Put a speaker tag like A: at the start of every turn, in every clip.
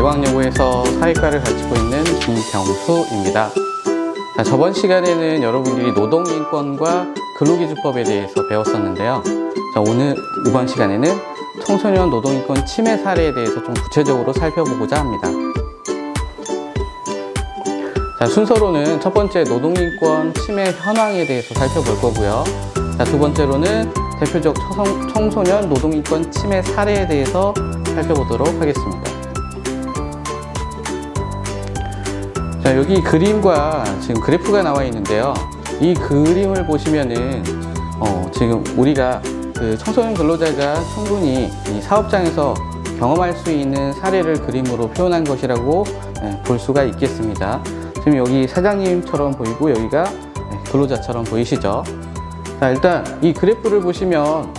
A: 대광여고에서 사회과를 가르치고 있는 김경수입니다. 자, 저번 시간에는 여러분들이 노동인권과 근로기준법에 대해서 배웠었는데요. 자, 이번 시간에는 청소년 노동인권 침해 사례에 대해서 좀 구체적으로 살펴보고자 합니다. 자, 순서로는 첫 번째 노동인권 침해 현황에 대해서 살펴볼 거고요. 자, 두 번째로는 대표적 청소년 노동인권 침해 사례에 대해서 살펴보도록 하겠습니다. 자, 여기 그림과 지금 그래프가 나와 있는데요. 이 그림을 보시면은 지금 우리가 그 청소년 근로자가 충분히 이 사업장에서 경험할 수 있는 사례를 그림으로 표현한 것이라고 볼 수가 있겠습니다. 지금 여기 사장님처럼 보이고 여기가 근로자처럼 보이시죠? 자, 일단 이 그래프를 보시면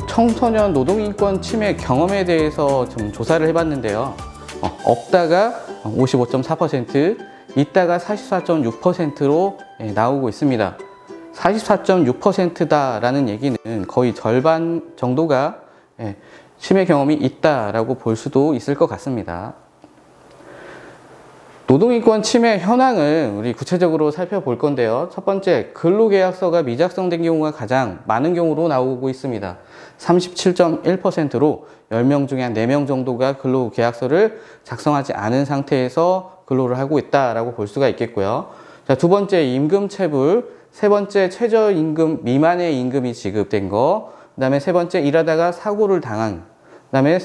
A: 청소년 노동인권 침해 경험에 대해서 좀 조사를 해봤는데요. 없다가 55.4%, 있다가 44.6%로 나오고 있습니다. 44.6%다라는 얘기는 거의 절반 정도가 침해 경험이 있다라고 볼 수도 있을 것 같습니다. 노동인권 침해 현황을 우리 구체적으로 살펴볼 건데요. 첫 번째, 근로계약서가 미작성된 경우가 가장 많은 경우로 나오고 있습니다. 37.1%로 10명 중에 한 4명 정도가 근로계약서를 작성하지 않은 상태에서 근로를 하고 있다라고 볼 수가 있겠고요. 자, 두 번째, 임금체불. 세 번째, 최저임금 미만의 임금이 지급된 거. 그 다음에 세 번째, 일하다가 사고를 당한. 그 다음에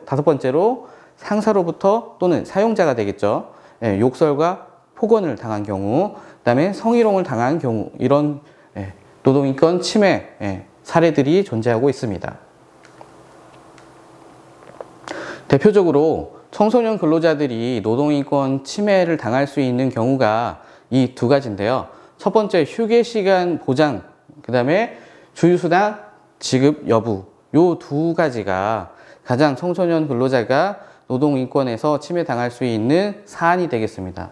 A: 다섯 번째로 상사로부터 또는 사용자가 되겠죠. 욕설과 폭언을 당한 경우, 그 다음에 성희롱을 당한 경우, 이런 노동인권 침해 사례들이 존재하고 있습니다. 대표적으로 청소년 근로자들이 노동인권 침해를 당할 수 있는 경우가 이 두 가지인데요. 첫 번째, 휴게시간 보장, 그 다음에 주휴수당 지급 여부, 요 두 가지가 가장 청소년 근로자가 노동인권에서 침해당할 수 있는 사안이 되겠습니다.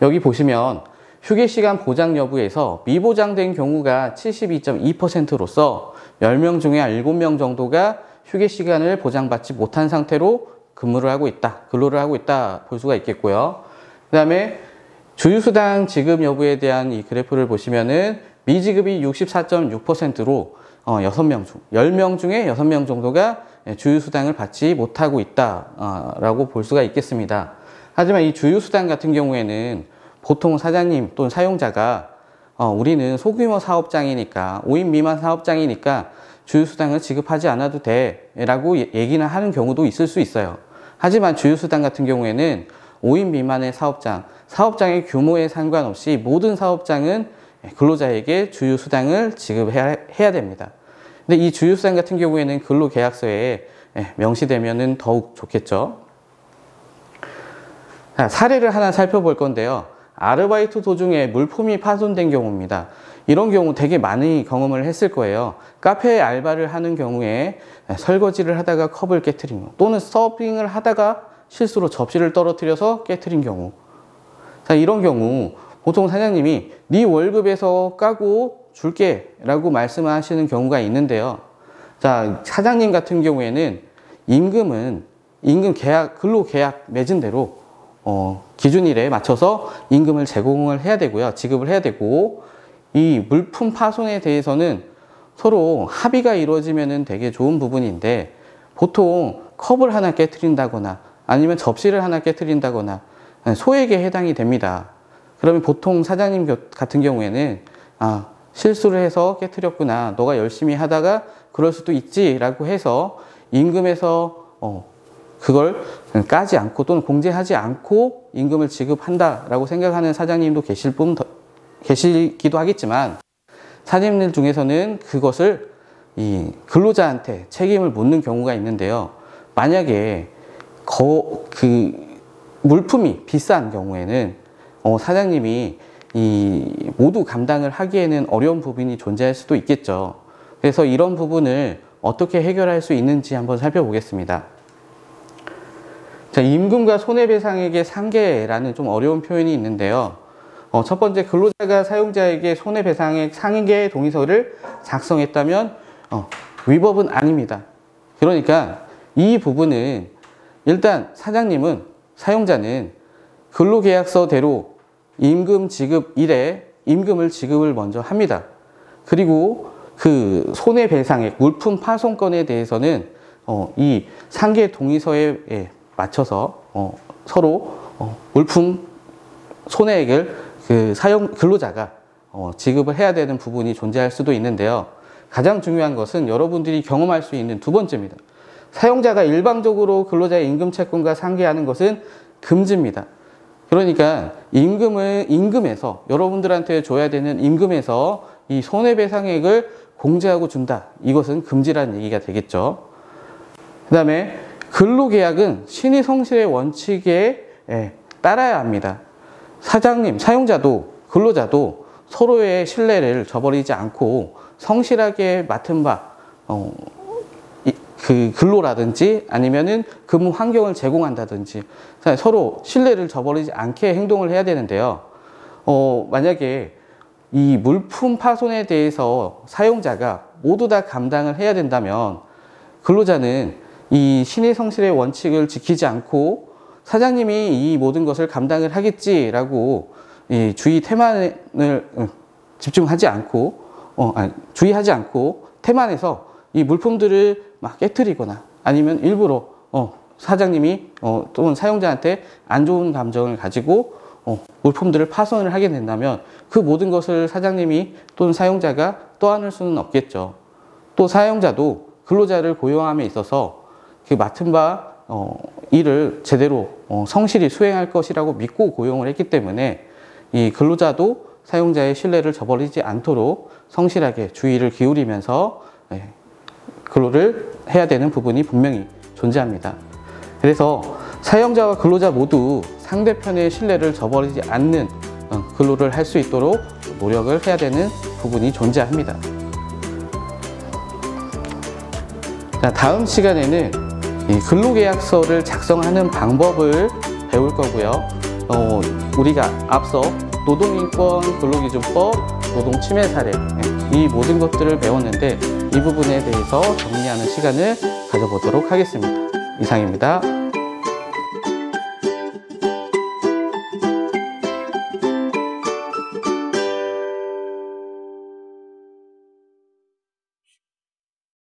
A: 여기 보시면 휴게시간 보장 여부에서 미보장된 경우가 72.2%로서 10명 중에 7명 정도가 휴게시간을 보장받지 못한 상태로 근로를 하고 있다 볼 수가 있겠고요. 그 다음에 주휴수당 지급 여부에 대한 이 그래프를 보시면은 미지급이 64.6%로 10명 중에 6명 정도가 주휴수당을 받지 못하고 있다라고 볼 수가 있겠습니다. 하지만 이 주휴수당 같은 경우에는 보통 사장님 또는 사용자가 우리는 소규모 사업장이니까 5인 미만 사업장이니까 주휴수당을 지급하지 않아도 돼 라고 얘기는 하는 경우도 있을 수 있어요. 하지만 주휴수당 같은 경우에는 5인 미만의 사업장의 규모에 상관없이 모든 사업장은 근로자에게 주휴수당을 지급해야 됩니다. 근데 이 주휴수당 같은 경우에는 근로계약서에 명시되면 더욱 좋겠죠. 자, 사례를 하나 살펴볼 건데요. 아르바이트 도중에 물품이 파손된 경우입니다. 이런 경우 되게 많이 경험을 했을 거예요. 카페에 알바를 하는 경우에 설거지를 하다가 컵을 깨트린 경우, 또는 서빙을 하다가 실수로 접시를 떨어뜨려서 깨트린 경우. 자, 이런 경우 보통 사장님이 네 월급에서 까고 줄게 라고 말씀하시는 경우가 있는데요. 자, 사장님 같은 경우에는 근로계약 맺은 대로 기준일에 맞춰서 임금을 제공을 해야 되고요. 지급을 해야 되고, 이 물품 파손에 대해서는 서로 합의가 이루어지면 되게 좋은 부분인데, 보통 컵을 하나 깨트린다거나 아니면 접시를 하나 깨트린다거나 소액에 해당이 됩니다. 그러면 보통 사장님 같은 경우에는 실수를 해서 깨트렸구나, 너가 열심히 하다가 그럴 수도 있지 라고 해서 임금에서 그걸 까지 않고 또는 공제하지 않고 임금을 지급한다 라고 생각하는 사장님도 계시기도 하겠지만, 사장님들 중에서는 그것을 이 근로자한테 책임을 묻는 경우가 있는데요. 만약에 그 물품이 비싼 경우에는 사장님이 모두 감당을 하기에는 어려운 부분이 존재할 수도 있겠죠. 그래서 이런 부분을 어떻게 해결할 수 있는지 한번 살펴보겠습니다. 자, 임금과 손해배상액의 상계라는 좀 어려운 표현이 있는데요. 첫 번째, 근로자가 사용자에게 손해배상액 상계 동의서를 작성했다면 위법은 아닙니다. 그러니까 이 부분은 일단 사용자는 근로계약서대로 임금 지급 일에 임금을 지급을 먼저 합니다. 그리고 그 손해배상액, 물품 파손건에 대해서는 이 상계 동의서에 맞춰서 서로 물품 손해액을 그 근로자가 지급을 해야 되는 부분이 존재할 수도 있는데요. 가장 중요한 것은 여러분들이 경험할 수 있는 두 번째입니다. 사용자가 일방적으로 근로자의 임금 채권과 상계하는 것은 금지입니다. 그러니까 임금에서 여러분들한테 줘야 되는 임금에서 이 손해배상액을 공제하고 준다. 이것은 금지라는 얘기가 되겠죠. 그 다음에 근로계약은 신의성실의 원칙에 따라야 합니다. 사용자도 근로자도 서로의 신뢰를 저버리지 않고 성실하게 맡은 바 그 근로라든지 아니면은 근무 환경을 제공한다든지 서로 신뢰를 저버리지 않게 행동을 해야 되는데요. 만약에 이 물품 파손에 대해서 사용자가 모두 다 감당을 해야 된다면 근로자는 이 신의성실의 원칙을 지키지 않고 사장님이 이 모든 것을 감당을 하겠지라고 이 주의 태만을 집중하지 않고 주의하지 않고 태만해서 이 물품들을 막 깨트리거나 아니면 일부러 사장님이 또는 사용자한테 안 좋은 감정을 가지고 물품들을 파손을 하게 된다면 그 모든 것을 사장님이 또는 사용자가 떠안을 수는 없겠죠. 또 사용자도 근로자를 고용함에 있어서 그 맡은 바 일을 제대로 성실히 수행할 것이라고 믿고 고용을 했기 때문에 이 근로자도 사용자의 신뢰를 저버리지 않도록 성실하게 주의를 기울이면서 근로를 해야 되는 부분이 분명히 존재합니다. 그래서 사용자와 근로자 모두 상대편의 신뢰를 저버리지 않는 근로를 할 수 있도록 노력을 해야 되는 부분이 존재합니다. 자, 다음 시간에는 이 근로계약서를 작성하는 방법을 배울 거고요. 우리가 앞서 노동인권 근로기준법, 노동침해 사례 이 모든 것들을 배웠는데 이 부분에 대해서 정리하는 시간을 가져보도록 하겠습니다. 이상입니다.